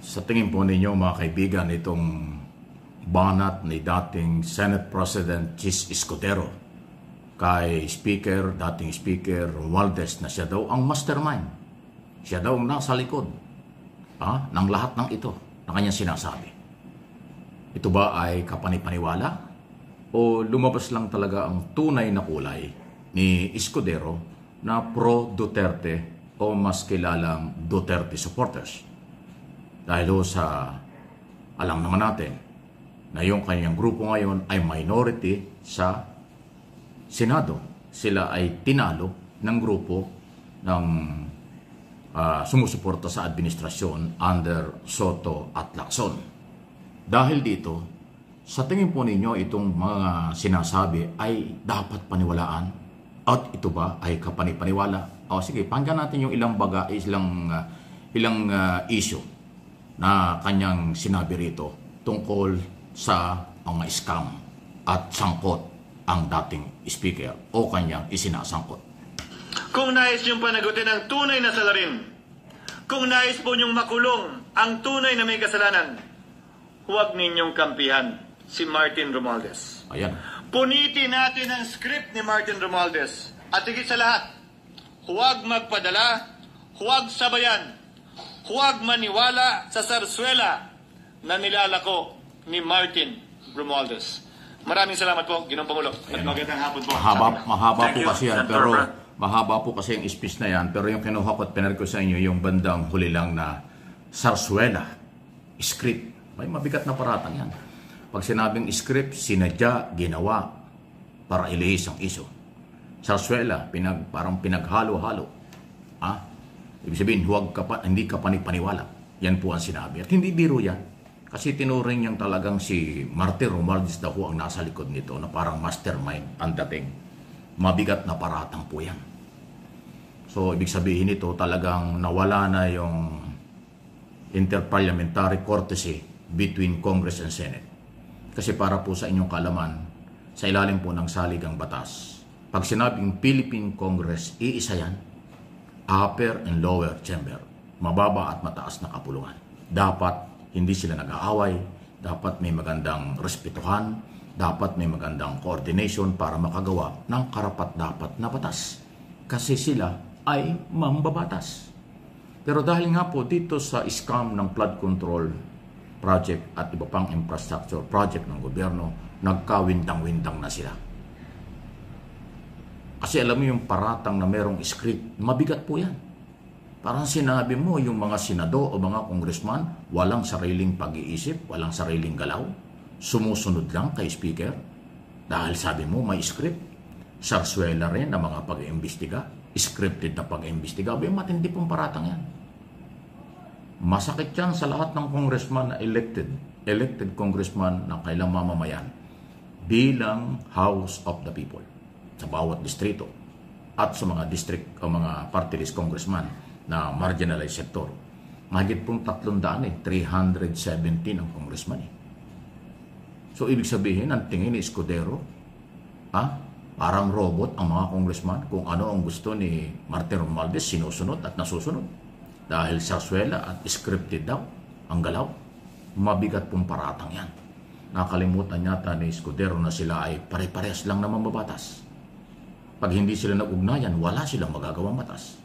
Sa tingin po ninyo mga kaibigan, itong banat ni dating Senate President Chis Escudero kay dating Speaker Romualdez na siya daw ang mastermind. Siya daw ang nasa likod ng lahat ng ito na kanyang sinasabi. Ito ba ay kapanipaniwala o lumabas lang talaga ang tunay na kulay ni Escudero na pro-Duterte o mas kilalang Duterte supporters? Dahil sa alam naman natin na yung kanyang grupo ngayon ay minority sa Senado. Sila ay tinalo ng grupo ng sumusuporta sa administrasyon under Soto at Lacson. Dahil dito, sa tingin po ninyo itong mga sinasabi ay dapat paniwalaan at ito ba ay kapanipaniwala? O sige, pakinggan natin yung ilang issue na kanyang sinabi rito tungkol sa mga scam at sangkot ang dating speaker o kanyang isinasangkot. Kung nais niyong panagutin ang tunay na salarin, kung nais po niyong makulong ang tunay na may kasalanan, huwag ninyong kampihan si Martin Romualdez. Ayan. Punitin natin ang script ni Martin Romualdez. At higit sa lahat, huwag magpadala, huwag sabayan, huwag maniwala sa sarswela na nilalako ni Martin Romualdez. Maraming salamat po, Ginoong Pangulo. At magandang hapon po. Mahaba po kasi yan, pero mahaba po kasi yung speech na yan, pero yung kinuha ko at pinari ko sa inyo, yung bandang huli lang na sarswela, script. May mabigat na paratang yan. Pag sinabing script, sinadya, ginawa para ilihis ang iso. Sarswela, parang pinaghalo-halo. Ibig sabihin, hindi ka panipaniwala. Yan po ang sinabi. At hindi biro yan. Kasi tinuring niyang talagang si Martin Romualdez daw ang nasa likod nito na parang mastermind ang dating. Mabigat na paratang po yan. So, ibig sabihin nito talagang nawala na yung interparliamentary courtesy between Congress and Senate. Kasi para po sa inyong kaalaman, sa ilalim po ng saligang batas, pag sinabing Philippine Congress, iisa yan, upper and lower chamber, mababa at mataas na kapulungan. Dapat hindi sila nag-aaway, dapat may magandang respetuhan, dapat may magandang coordination para makagawa ng karapat-dapat na batas. Kasi sila ay mambabatas. Pero dahil nga po dito sa scam ng flood control project at iba pang infrastructure project ng gobyerno, nagkawindang-windang na sila. Kasi alam mo yung paratang na merong script, mabigat po yan. Parang sinabi mo yung mga senado o mga congressman, walang sariling pag-iisip, walang sariling galaw, sumusunod lang kay speaker. Dahil sabi mo may script, sarswela rin na mga pag-iimbestiga, scripted na pag-iimbestiga, matindi pong paratang yan. Masakit yan sa lahat ng congressman na elected congressman ng kailang mamamayan bilang House of the People sa bawat distrito at sa mga district o mga party list congressman na marginalized sector. Mahigit pong 300 317 ang congressman So, ibig sabihin, ang tingin ni Escudero, parang robot ang mga congressman. Kung ano ang gusto ni Martin Romualdez, sinusunod at nasusunod. Dahil sarswela at scripted daw ang galaw. Mabigat pong paratang yan. Nakalimutan yata ni Escudero na sila ay pare-parehas lang na mambabatas. Pag hindi sila nag-ugnayan, wala silang magagawang batas.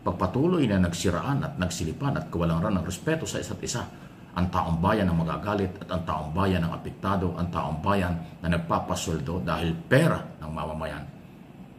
Pagpatuloy na nagsiraan at nagsilipan at kawalan ng respeto sa isa't isa, ang taong bayan ang magagalit at ang taong bayan ang apektado, ang taong bayan na nagpapasweldo dahil pera ng mamamayan,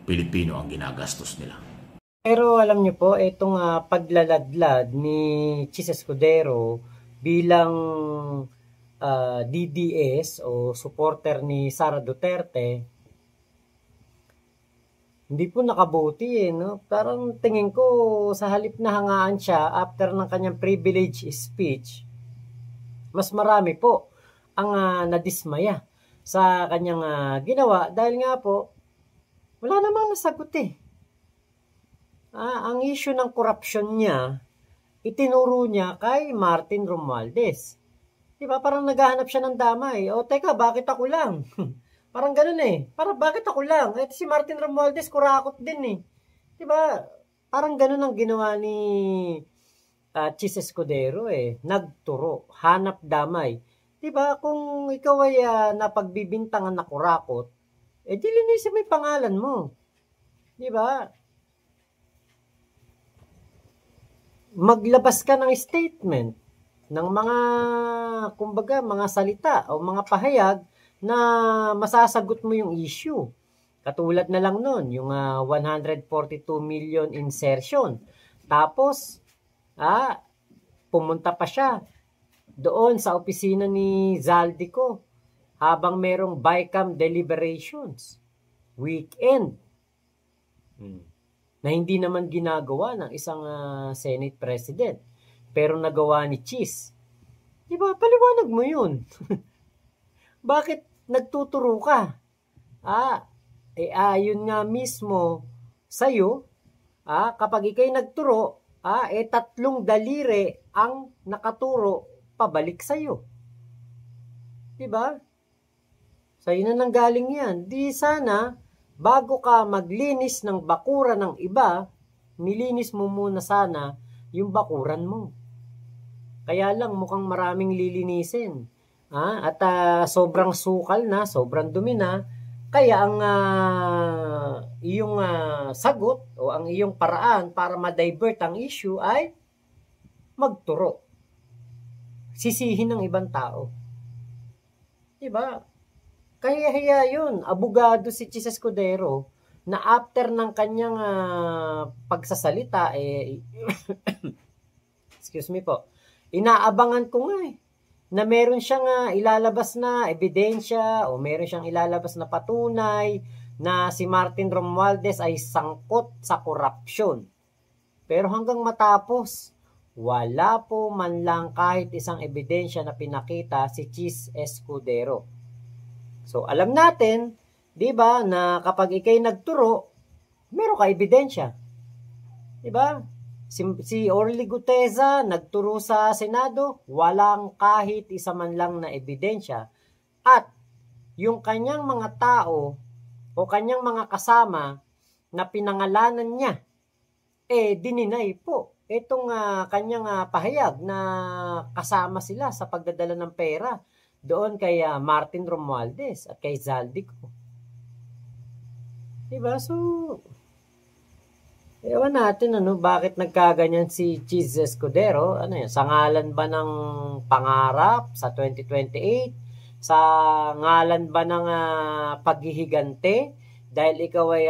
Pilipino ang ginagastos nila. Pero alam niyo po, itong paglaladlad ni Chis Escudero bilang DDS o supporter ni Sara Duterte, hindi po nakabuti no? Parang tingin ko sa halip na hangaan siya after ng kanyang privilege speech, mas marami po ang nadismaya sa kanyang ginawa dahil nga po wala namang nasagot ang issue ng corruption niya itinuro niya kay Martin Romualdez. Diba? Parang naghahanap siya ng damay. O teka, bakit ako lang? Parang ganun Parang bakit ako lang? Si Martin Romualdez kurakot din Diba? Parang ganun ang ginawa ni Chis Escudero nagturo, hanap damay. 'Di ba? Kung ikaw ay napagbibintangan na kurakot, dilinisin mo 'yung pangalan mo. 'Di ba? Maglabas ka ng statement ng mga kumbaga mga salita o mga pahayag na masasagot mo 'yung issue. Katulad na lang nun, yung 142 million insertion. Tapos, pumunta pa siya doon sa opisina ni Zaldico habang merong BICAM deliberations. Weekend. Na hindi naman ginagawa ng isang Senate President. Pero nagawa ni Chis. Diba? Paliwanag mo yun. Bakit nagtuturo ka? Yun nga mismo sa'yo, kapag ikay nagturo, tatlong daliri ang nakaturo pabalik sa'yo. Diba? Sa'yo na nanggaling yan. Di sana, bago ka maglinis ng bakura ng iba, nilinis mo muna sana yung bakuran mo. Kaya lang mukhang maraming lilinisin. At sobrang sukal na, sobrang dumi na, kaya ang iyong sagot o ang iyong paraan para ma-divert ang issue ay magturo. Sisihin ng ibang tao. Diba? Kaya yun, abogado si Chis Escudero na after ng kanyang pagsasalita, excuse me po, inaabangan ko nga na meron siyang ilalabas na ebidensya o meron siyang ilalabas na patunay na si Martin Romualdez ay sangkot sa korupsyon. Pero hanggang matapos, wala po man lang kahit isang ebidensya na pinakita si Chis Escudero. So alam natin, 'di ba, na kapag ikay nagturo, meron ka ebidensya. 'Di ba? Si Orly Guteza nagturo sa Senado, walang kahit isa man lang na ebidensya. At yung kanyang mga tao o kanyang mga kasama na pinangalanan niya, dininay po itong kanyang pahayag na kasama sila sa pagdadala ng pera doon kay Martin Romualdez at kay Zaldico. Diba? So, ewan natin bakit nagkaganyan si Chis Escudero. Sa ngalan ba ng pangarap sa 2028? Sa ngalan ba ng paghihigante? Dahil ikaw ay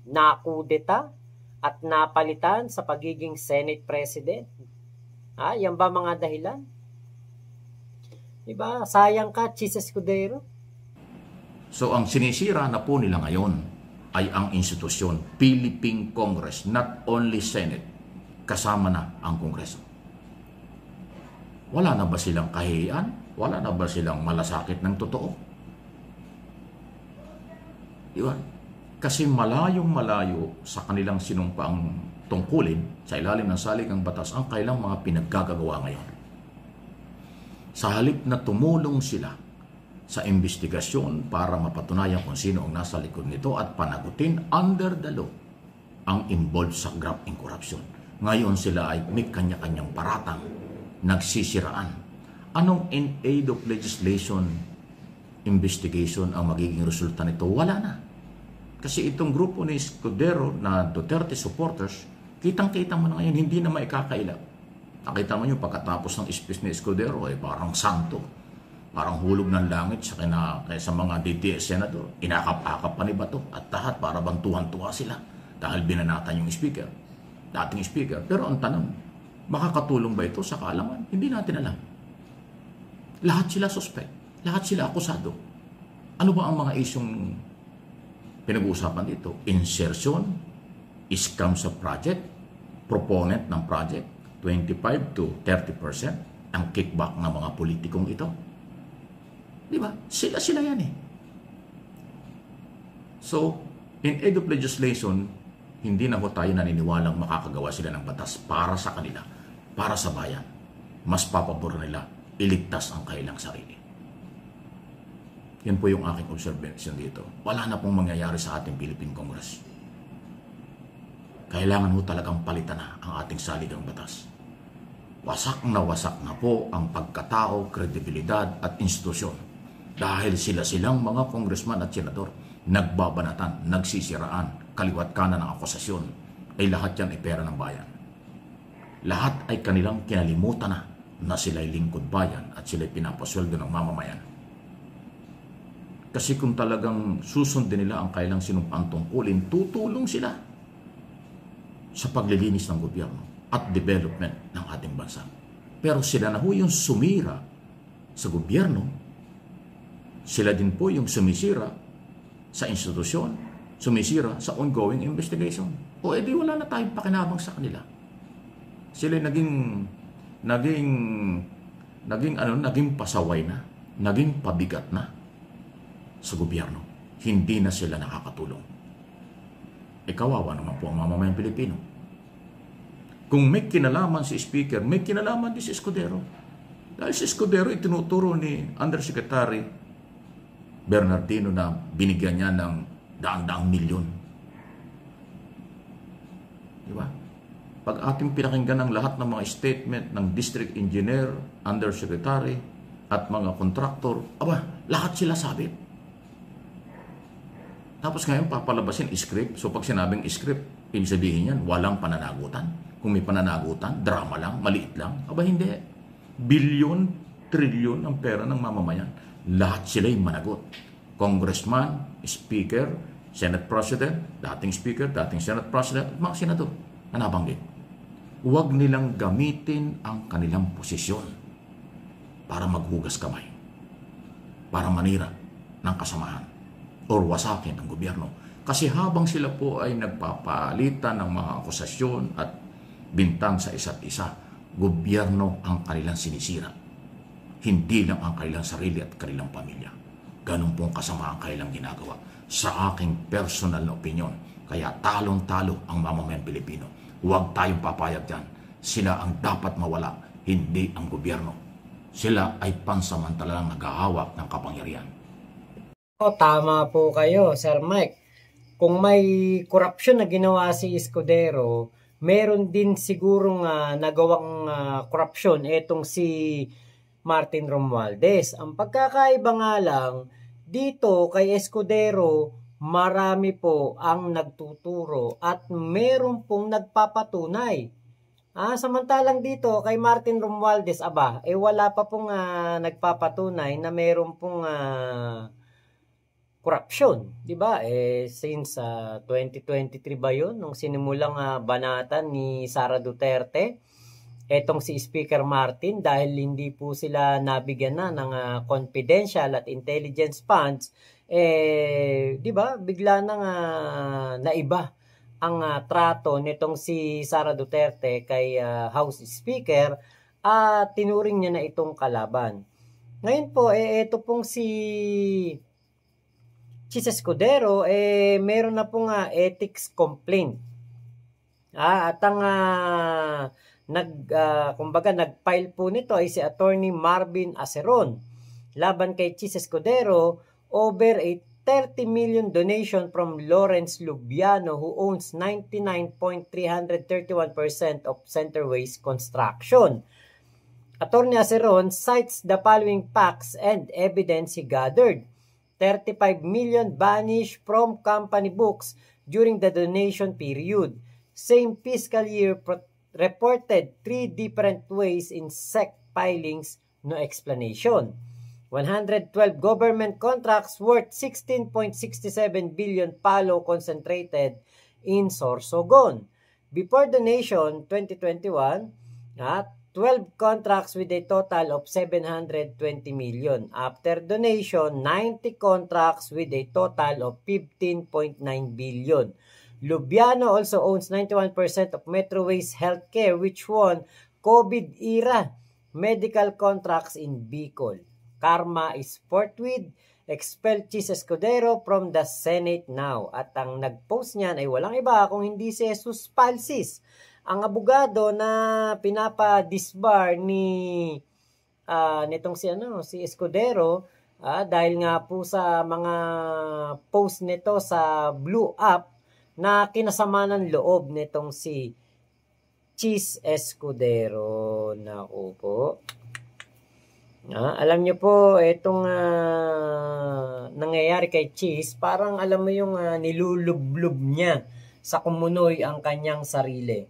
nakudeta at napalitan sa pagiging Senate President? Yan ba mga dahilan? Diba? Sayang ka, Chis Escudero. So ang sinisira na po nila ngayon ay ang institusyon, Philippine Congress, not only Senate, kasama na ang Kongreso. Wala na ba silang kahihiyan? Wala na ba silang malasakit ng totoo? Diba? Kasi malayong-malayo sa kanilang sinumpaang tungkulin sa ilalim ng saligang batas ang kailang mga pinaggagawa ngayon. Sa halip na tumulong sila sa investigasyon para mapatunayan kung sino ang nasa likod nito at panagutin under the law ang involved sa graft and corruption. Ngayon sila ay may kanya-kanyang paratang, nagsisiraan. Anong in aid of legislation investigation ang magiging resulta nito? Wala na. Kasi itong grupo ni Escudero na Duterte supporters, kitang-kita mo na ngayon, hindi na maikakaila. Nakita mo nyo pagkatapos ng speech ni Escudero ay parang santo. Parang hulog ng langit sa mga DDS senador. Inakap-akap pa ni Bato at lahat para bang tuwan-tuwa sila dahil binanatan yung speaker, dating speaker. Pero ang tanong, makakatulong ba ito sa kaalaman? Hindi natin alam. Lahat sila suspect. Lahat sila akusado. Ano ba ang mga isyong pinag-uusapan dito? Insertion, scam sa project, proponent ng project, 25 to 30% ang kickback ng mga politikong ito. Di ba? Sila yan So, in aid of legislation, hindi na ho tayo naniniwalang makakagawa sila ng batas para sa kanila, para sa bayan. Mas papabor nila iligtas ang kailang sarili. Yan po yung aking observation dito. Wala na pong mangyayari sa ating Philippine Congress. Kailangan ho talagang palitan na ang ating saligang batas. wasak na po ang pagkatao, kredibilidad at institusyon. Dahil silang mga congressman at senador, nagbabanatan, nagsisiraan, kaliwat kanan ng akusasyon, ay lahat yan ay pera ng bayan. Lahat ay kanilang kinalimutan na sila'y lingkod bayan at sila'y pinapasweldo ng mamamayan. Kasi kung talagang susundin nila ang kailang sinumpang tungkulin, tutulong sila sa paglilinis ng gobyerno at development ng ating bansa. Pero sila na ho yung sumira sa gobyerno, sila din po yung sumisira sa institusyon, sumisira sa ongoing investigation. O edi wala na tayong pakinabang sa kanila. Sila naging pasaway na, naging pabigat na sa gobyerno. Hindi na sila nakakatulong. Kawawa naman po ang mamamayang Pilipino. Kung may kinalaman si Speaker, may kinalaman din si Escudero. Dahil si Escudero itinuturo ni Undersecretary Bernardino na binigyan niya ng daang-daang milyon. Diba? Pag ating pinakinggan ng lahat ng mga statement ng District Engineer, Undersecretary, at mga kontraktor, lahat sila sabit. Tapos ngayon papalabasin script. So pag sinabing script, ibig sabihin yan, walang pananagutan. Kung may pananagutan, drama lang, maliit lang. Hindi. Bilyon, trilyon ang pera ng mamamayan. Lahat sila'y managot. Congressman, Speaker, Senate President, dating Speaker, dating Senate President, at mga senador na nabanggit. Huwag nilang gamitin ang kanilang posisyon para maghugas kamay, para manira ng kasamahan o wasakin ang gobyerno. Kasi habang sila po ay nagpapalitan ng mga akusasyon at bintang sa isa't isa, gobyerno ang kanilang sinisira. Hindi lang ang kanilang sarili at kanilang pamilya. Ganun pong kasama ang kanilang ginagawa. Sa aking personal na opinion, kaya talong-talo ang mamamayang Pilipino. Huwag tayong papayag dyan. Sila ang dapat mawala, hindi ang gobyerno. Sila ay pansamantalang naghahawak ng kapangyarihan. Tama po kayo, Sir Mike. Kung may korupsyon na ginawa si Escudero, meron din sigurong nagawang korupsyon etong si Martin Romualdez. Ang pagkakaiba nga lang, dito kay Escudero, marami po ang nagtuturo at meron pong nagpapatunay. Samantalang dito kay Martin Romualdez, wala pa pong nagpapatunay na meron pong korupsyon, 'di ba? Since 2023 ba 'yon nung sinimulang banatan ni Sara Duterte etong si Speaker Martin dahil hindi po sila nabigyan na ng confidential at intelligence funds, 'di ba? Bigla nang naiba ang trato nitong si Sara Duterte kay House Speaker at tinuring niya na itong kalaban. Ngayon po ito pong si Escudero, meron na pong ethics complaint. At ang nag-file po nito ay si Attorney Marvin Aceron laban kay Chis Escudero over a 30 million donation from Lawrence Lubiano who owns 99.331% of Centerways Construction. Attorney Aceron cites the following facts and evidence he gathered. 35 million vanished from company books during the donation period. Same fiscal year reported 3 different ways in SEC filings, no explanation. 112 government contracts worth 16.67 billion palo concentrated in Sorsogon. Before donation 2021, 12 contracts with a total of 720 million. After donation, 90 contracts with a total of 15.9 billion. Lubiano also owns 91% of Metroways Healthcare, which won COVID-era medical contracts in Bicol. Karma is forthwith. Expel Chis Escudero from the Senate now. At ang nag-post niyan ay walang iba kung hindi si Jesus Palsis, ang abogado na pinapa-disbar nitong si Escudero dahil nga po sa mga post nito sa Blue App na kinasama ng loob nitong si Cheese Escudero. Naku po. Alam nyo po, itong nangyayari kay Cheese, parang alam mo yung nilulublob niya sa kumunoy ang kanyang sarili.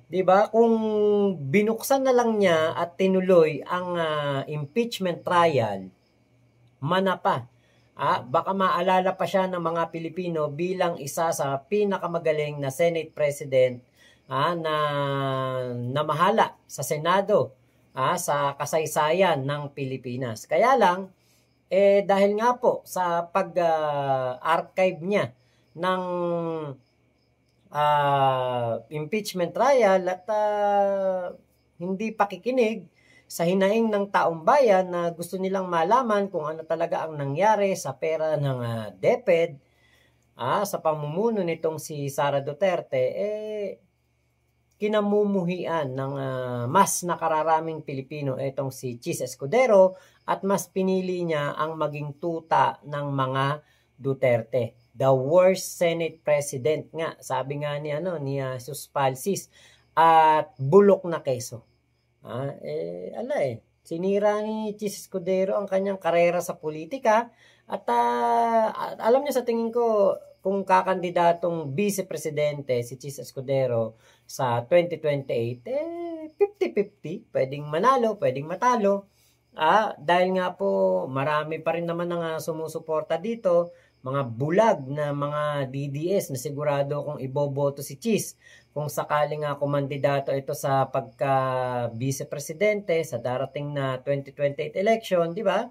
'Di ba? Kung binuksan na lang niya at tinuloy ang impeachment trial, manapa. Baka maalala pa siya ng mga Pilipino bilang isa sa pinakamagaling na Senate President na namahala sa Senado sa kasaysayan ng Pilipinas. Kaya lang, dahil nga po sa pag-archive niya ng impeachment trial at hindi pakikinig sa hinaing ng taong bayan na gusto nilang malaman kung ano talaga ang nangyari sa pera ng DepEd sa pamumuno nitong si Sara Duterte, kinamumuhian ng mas nakararaming Pilipino itong si Cheese Escudero at mas pinili niya ang maging tuta ng mga Duterte. The worst Senate President nga, sabi nga ni Jesus Palsis, at bulok na keso. Sinira ni Cheese Escudero ang kanyang karera sa politika at alam niyo, sa tingin ko, kung kakandidatong vice-presidente si Cheese Escudero sa 2028, 50-50, pwedeng manalo, pwedeng matalo. Dahil nga po, marami pa rin naman ang sumusuporta dito, mga bulag na mga DDS na sigurado kung iboboto si Cheese kung sakaling kumandidato ito sa pagka-vice-presidente sa darating na 2028 election, di ba?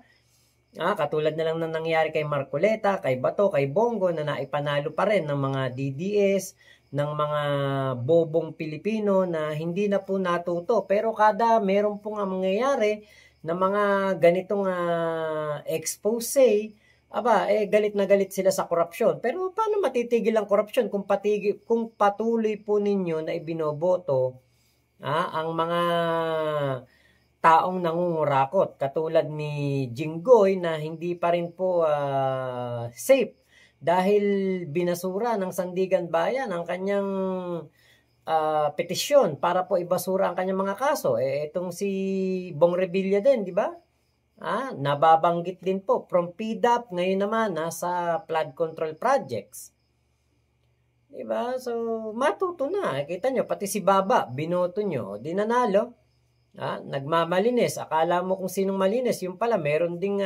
Katulad na lang na nangyari kay Marcoleta, kay Bato, kay Bongo na naipanalo pa rin ng mga DDS, ng mga bobong Pilipino na hindi na po natuto. Pero kada meron po nga mangyayari na mga ganitong expose, galit na galit sila sa korupsyon. Pero paano matitigil ang korupsyon kung patuloy po ninyo na ibinoboto ang mga taong nangungurakot katulad ni Jinggoy na hindi pa rin po safe dahil binasura ng Sandigan Bayan ang kanyang petisyon para po ibasura ang kanyang mga kaso. Itong si Bong Revilla din, di ba? Nababanggit din po from PDAP, ngayon naman sa flood control projects. Di ba? So, matuto na. Kita nyo, pati si Baba, binoto nyo, di nanalo. Nagmamalinis. Akala mo kung sinong malinis, yung pala meron ding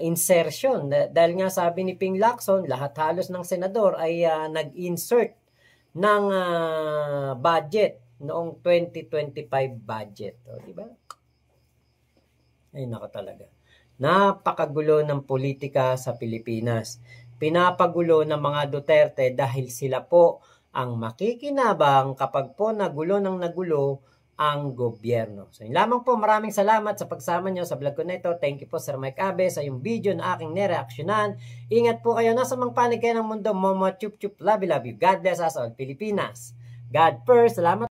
insertion. Dahil nga sabi ni Ping Lacson, lahat halos ng senador ay nag-insert ng budget noong 2025 budget. Di ba? Ay, nako talaga. Napakagulo ng politika sa Pilipinas. Pinapagulo ng mga Duterte dahil sila po ang makikinabang kapag po nagulo ang gobyerno. So, yun lamang po. Maraming salamat sa pagsama nyo sa vlog ko na ito. Thank you po, Sir Mike Abe, sa yung video na aking nireaksyonan. Ingat po kayo. Nasa mang panig kayo ng mundo. Momo, chup chup, love you. God bless us all, Pilipinas. God first. Salamat.